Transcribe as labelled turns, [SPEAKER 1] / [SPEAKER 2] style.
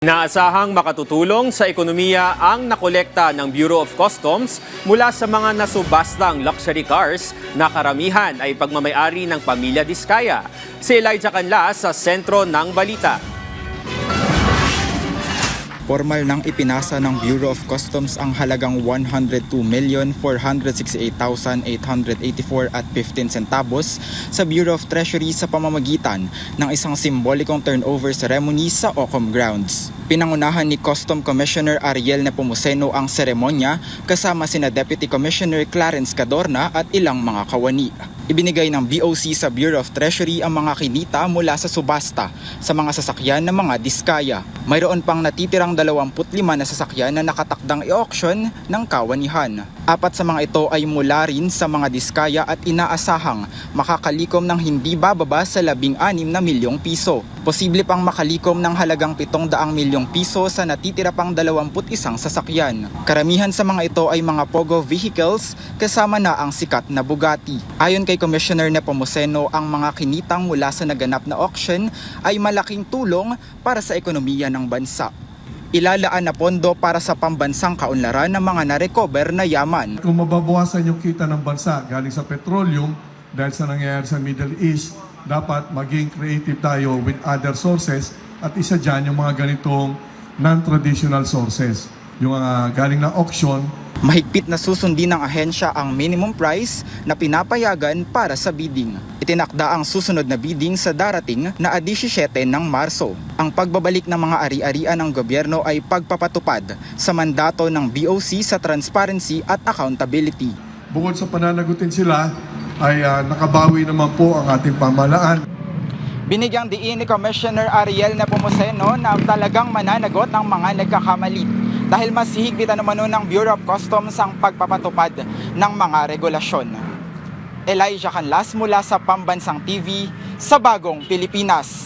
[SPEAKER 1] Inaasahang makatutulong sa ekonomiya ang nakolekta ng Bureau of Customs mula sa mga nasubastang luxury cars na karamihan ay pagmamayari ng pamilya Diskaya. Si Elijah Canlas sa sentro ng balita.
[SPEAKER 2] Formal nang ipinasa ng Bureau of Customs ang halagang 102,468,884 at 15 centavos sa Bureau of Treasury sa pamamagitan ng isang simbolikong turnover ceremony sa Ocom Grounds. Pinangunahan ni Custom Commissioner Ariel Nepomuceno ang seremonya kasama sina Deputy Commissioner Clarence Cadorna at ilang mga kawani. Ibinigay ng BOC sa Bureau of Treasury ang mga kinita mula sa subasta sa mga sasakyan ng mga Diskaya. Mayroon pang natitirang 25 na sasakyan na nakatakdang i-auction ng kawanihan. 4 sa mga ito ay mula rin sa mga Diskaya at inaasahang makakalikom ng hindi bababa sa 16 na milyong piso. Posible pang makalikom ng halagang 700 milyong piso sa natitira pang 21 sasakyan. Karamihan sa mga ito ay mga Pogo vehicles kasama na ang sikat na Bugatti. Ayon kay Commissioner Nepomuceno, ang mga kinitang mula sa naganap na auction ay malaking tulong para sa ekonomiya ng bansa. Ilalaan na pondo para sa pambansang kaunlaran ng mga narecover na yaman.
[SPEAKER 3] Kung mababawasan yung kita ng bansa galing sa petroleum dahil sa nangyayari sa Middle East, dapat maging creative tayo with other sources at isa dyan yung mga ganitong non-traditional sources. Yung galing na auction.
[SPEAKER 2] Mahigpit na susundin ng ahensya ang minimum price na pinapayagan para sa bidding. Itinakda ang susunod na bidding sa darating na 17 ng Marso. Ang pagbabalik ng mga ari-arian ng gobyerno ay pagpapatupad sa mandato ng BOC sa transparency at accountability.
[SPEAKER 3] Bukod sa pananagutin sila, ay nakabawi naman po ang ating pamahalaan.
[SPEAKER 2] Binigyang diin ni Commissioner Ariel Nepomuceno na talagang mananagot ang mga nagkakamali dahil mas higpit naman ng Bureau of Customs ang pagpapatupad ng mga regulasyon. Elijah Canlas mula sa Pambansang TV sa Bagong Pilipinas.